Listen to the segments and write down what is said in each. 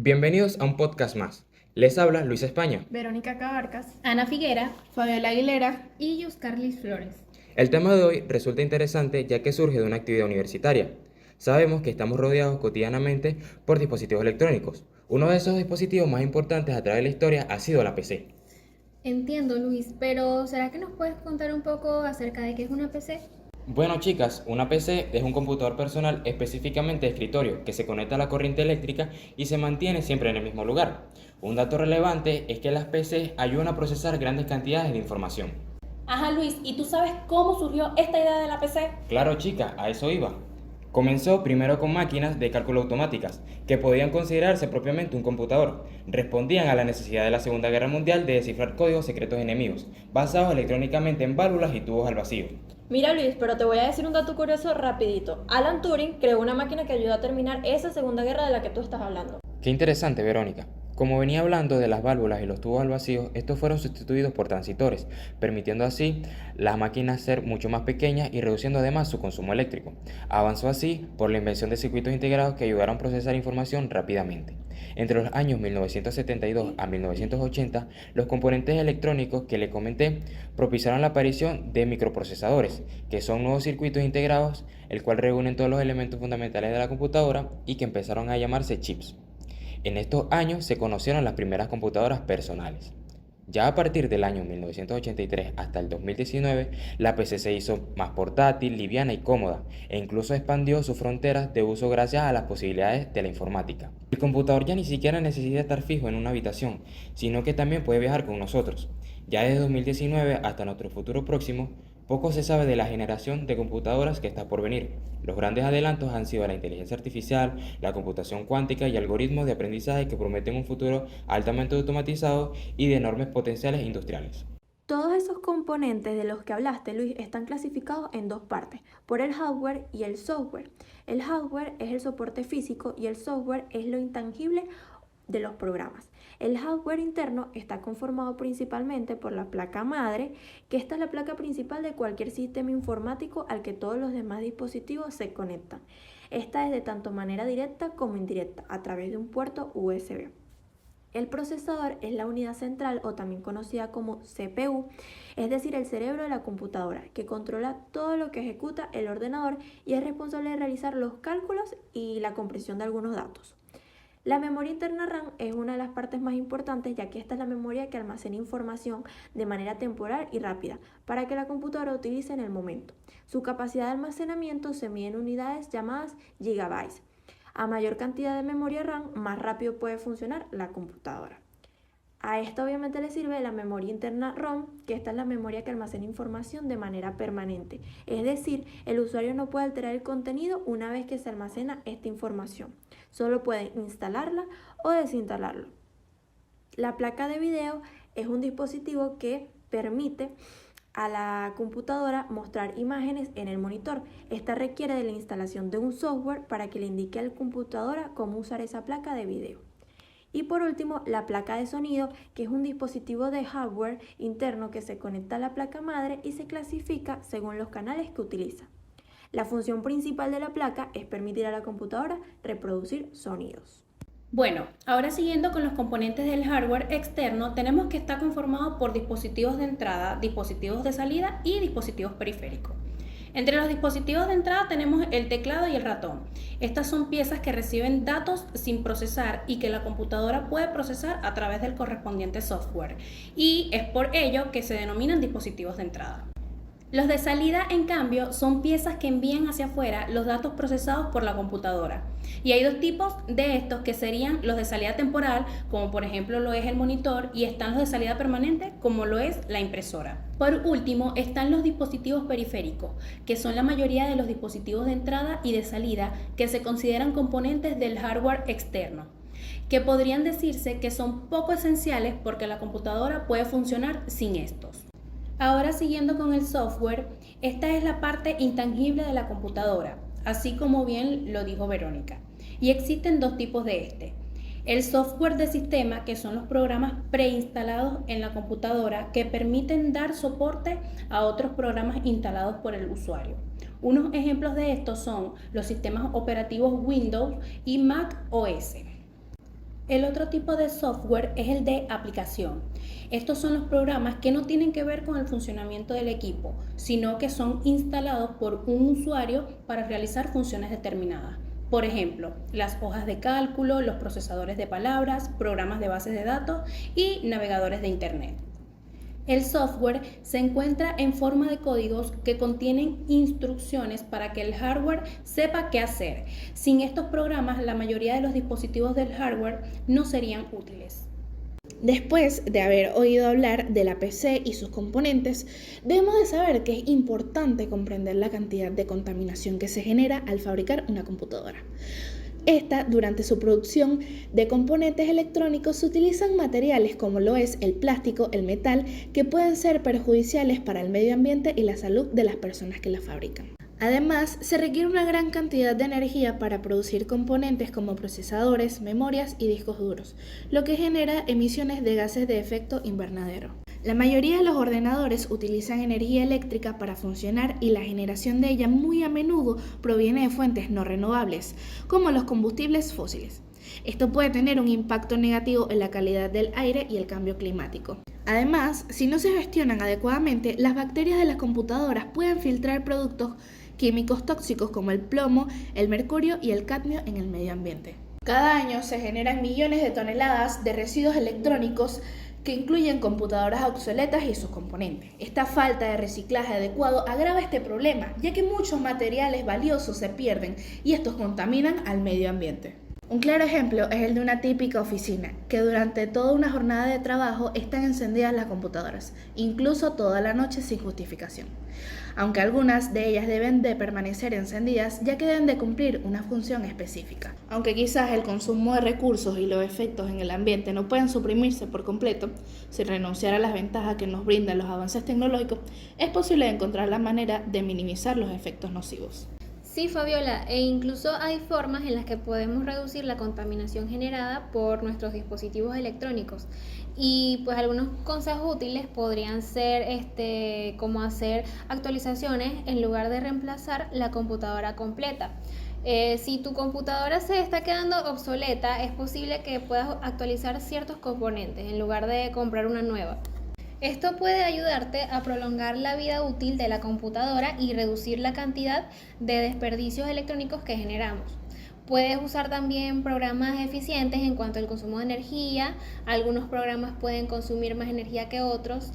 Bienvenidos a un podcast más. Les habla Luis España. Verónica Cabarcas, Ana Figuera Fabiola Aguilera. y Yuscarlis Flores. El tema de hoy resulta interesante ya que surge de una actividad universitaria. Sabemos que estamos rodeados cotidianamente por dispositivos electrónicos. Uno de esos dispositivos más importantes a través de la historia ha sido la PC. Entiendo, Luis, pero ¿será que nos puedes contar un poco acerca de qué es una PC? Bueno, chicas, una PC es un computador personal específicamente de escritorio que se conecta a la corriente eléctrica y se mantiene siempre en el mismo lugar. Un dato relevante es que las PC ayudan a procesar grandes cantidades de información. Ajá, Luis, ¿y tú sabes cómo surgió esta idea de la PC? Claro, chica, a eso iba. Comenzó primero con máquinas de cálculo automáticas, que podían considerarse propiamente un computador. Respondían a la necesidad de la Segunda Guerra Mundial de descifrar códigos secretos enemigos, basados electrónicamente en válvulas y tubos al vacío. Mira, Luis, pero te voy a decir un dato curioso rapidito. Alan Turing creó una máquina que ayudó a terminar esa Segunda Guerra de la que tú estás hablando. Qué interesante, Verónica. Como venía hablando de las válvulas y los tubos al vacío, estos fueron sustituidos por transistores, permitiendo así las máquinas ser mucho más pequeñas y reduciendo además su consumo eléctrico. Avanzó así por la invención de circuitos integrados que ayudaron a procesar información rápidamente. Entre los años 1972 a 1980, los componentes electrónicos que le comenté propiciaron la aparición de microprocesadores, que son nuevos circuitos integrados, el cual reúnen todos los elementos fundamentales de la computadora y que empezaron a llamarse chips. En estos años se conocieron las primeras computadoras personales. Ya a partir del año 1983 hasta el 2019, la PC se hizo más portátil, liviana y cómoda, e incluso expandió sus fronteras de uso gracias a las posibilidades de la informática. El computador ya ni siquiera necesita estar fijo en una habitación, sino que también puede viajar con nosotros. Ya desde 2019 hasta nuestro futuro próximo, poco se sabe de la generación de computadoras que está por venir. Los grandes adelantos han sido la inteligencia artificial, la computación cuántica y algoritmos de aprendizaje que prometen un futuro altamente automatizado y de enormes potenciales industriales. Todos esos componentes de los que hablaste, Luis, están clasificados en dos partes, por el hardware y el software. El hardware es el soporte físico y el software es lo intangible de los programas. El hardware interno está conformado principalmente por la placa madre, que esta es la placa principal de cualquier sistema informático al que todos los demás dispositivos se conectan. Esta es de tanto manera directa como indirecta, a través de un puerto USB. El procesador es la unidad central o también conocida como CPU, es decir, el cerebro de la computadora, que controla todo lo que ejecuta el ordenador y es responsable de realizar los cálculos y la compresión de algunos datos. La memoria interna RAM es una de las partes más importantes, ya que esta es la memoria que almacena información de manera temporal y rápida para que la computadora utilice en el momento. Su capacidad de almacenamiento se mide en unidades llamadas gigabytes. A mayor cantidad de memoria RAM, más rápido puede funcionar la computadora. A esta obviamente le sirve la memoria interna ROM, que esta es la memoria que almacena información de manera permanente. Es decir, el usuario no puede alterar el contenido una vez que se almacena esta información. Solo puede instalarla o desinstalarlo. La placa de video es un dispositivo que permite a la computadora mostrar imágenes en el monitor. Esta requiere de la instalación de un software para que le indique a la computadora cómo usar esa placa de video. Y por último, la placa de sonido, que es un dispositivo de hardware interno que se conecta a la placa madre y se clasifica según los canales que utiliza. La función principal de la placa es permitir a la computadora reproducir sonidos. Bueno, ahora siguiendo con los componentes del hardware externo, tenemos que está conformado por dispositivos de entrada, dispositivos de salida y dispositivos periféricos. Entre los dispositivos de entrada tenemos el teclado y el ratón. Estas son piezas que reciben datos sin procesar y que la computadora puede procesar a través del correspondiente software, y es por ello que se denominan dispositivos de entrada. Los de salida, en cambio, son piezas que envían hacia afuera los datos procesados por la computadora. Y hay dos tipos de estos, que serían los de salida temporal, como por ejemplo lo es el monitor, y están los de salida permanente, como lo es la impresora. Por último, están los dispositivos periféricos, que son la mayoría de los dispositivos de entrada y de salida que se consideran componentes del hardware externo, que podrían decirse que son poco esenciales porque la computadora puede funcionar sin estos. Ahora siguiendo con el software, esta es la parte intangible de la computadora, así como bien lo dijo Verónica. Y existen dos tipos de este. El software de sistema, que son los programas preinstalados en la computadora que permiten dar soporte a otros programas instalados por el usuario. Unos ejemplos de estos son los sistemas operativos Windows y Mac OS. El otro tipo de software es el de aplicación. Estos son los programas que no tienen que ver con el funcionamiento del equipo, sino que son instalados por un usuario para realizar funciones determinadas. Por ejemplo, las hojas de cálculo, los procesadores de palabras, programas de bases de datos y navegadores de Internet. El software se encuentra en forma de códigos que contienen instrucciones para que el hardware sepa qué hacer. Sin estos programas, la mayoría de los dispositivos del hardware no serían útiles. Después de haber oído hablar de la PC y sus componentes, debemos de saber que es importante comprender la cantidad de contaminación que se genera al fabricar una computadora. Esta, durante su producción de componentes electrónicos, se utilizan materiales como lo es el plástico, el metal, que pueden ser perjudiciales para el medio ambiente y la salud de las personas que la fabrican. Además, se requiere una gran cantidad de energía para producir componentes como procesadores, memorias y discos duros, lo que genera emisiones de gases de efecto invernadero. La mayoría de los ordenadores utilizan energía eléctrica para funcionar y la generación de ella muy a menudo proviene de fuentes no renovables, como los combustibles fósiles. Esto puede tener un impacto negativo en la calidad del aire y el cambio climático. Además, si no se gestionan adecuadamente, las bacterias de las computadoras pueden filtrar productos químicos tóxicos como el plomo, el mercurio y el cadmio en el medio ambiente. Cada año se generan millones de toneladas de residuos electrónicos que incluyen computadoras obsoletas y sus componentes. Esta falta de reciclaje adecuado agrava este problema, ya que muchos materiales valiosos se pierden y estos contaminan al medio ambiente. Un claro ejemplo es el de una típica oficina, que durante toda una jornada de trabajo están encendidas las computadoras, incluso toda la noche sin justificación. Aunque algunas de ellas deben de permanecer encendidas, ya que deben de cumplir una función específica. Aunque quizás el consumo de recursos y los efectos en el ambiente no puedan suprimirse por completo, sin renunciar a las ventajas que nos brindan los avances tecnológicos, es posible encontrar la manera de minimizar los efectos nocivos. Sí, Fabiola, e incluso hay formas en las que podemos reducir la contaminación generada por nuestros dispositivos electrónicos. Y pues algunos consejos útiles podrían ser como hacer actualizaciones en lugar de reemplazar la computadora completa. Si tu computadora se está quedando obsoleta, es posible que puedas actualizar ciertos componentes en lugar de comprar una nueva. Esto puede ayudarte a prolongar la vida útil de la computadora y reducir la cantidad de desperdicios electrónicos que generamos. Puedes usar también programas eficientes en cuanto al consumo de energía. Algunos programas pueden consumir más energía que otros.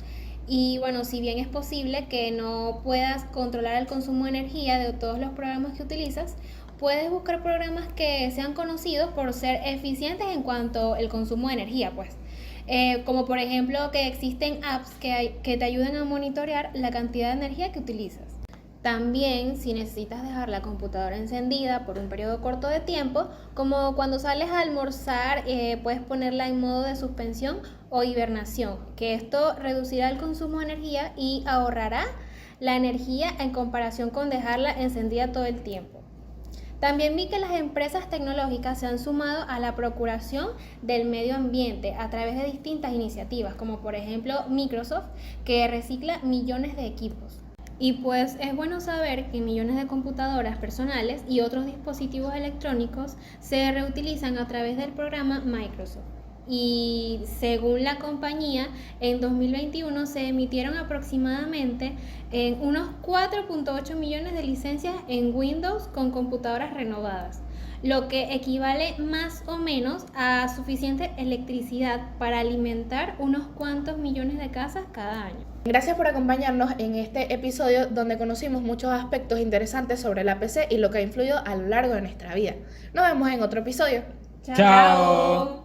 Y bueno, si bien es posible que no puedas controlar el consumo de energía de todos los programas que utilizas, puedes buscar programas que sean conocidos por ser eficientes en cuanto al consumo de energía, pues. Como por ejemplo que existen apps que te ayudan a monitorear la cantidad de energía que utilizas. También, si necesitas dejar la computadora encendida por un periodo corto de tiempo, como cuando sales a almorzar, puedes ponerla en modo de suspensión o hibernación, que esto reducirá el consumo de energía y ahorrará la energía en comparación con dejarla encendida todo el tiempo. También vi que las empresas tecnológicas se han sumado a la procuración del medio ambiente a través de distintas iniciativas, como por ejemplo Microsoft, que recicla millones de equipos. Y pues es bueno saber que millones de computadoras personales y otros dispositivos electrónicos se reutilizan a través del programa Microsoft. Y según la compañía, en 2021 se emitieron aproximadamente unos 4.8 millones de licencias en Windows con computadoras renovadas, lo que equivale más o menos a suficiente electricidad para alimentar unos cuantos millones de casas cada año. Gracias por acompañarnos en este episodio donde conocimos muchos aspectos interesantes sobre la PC y lo que ha influido a lo largo de nuestra vida. Nos vemos en otro episodio. ¡Chao!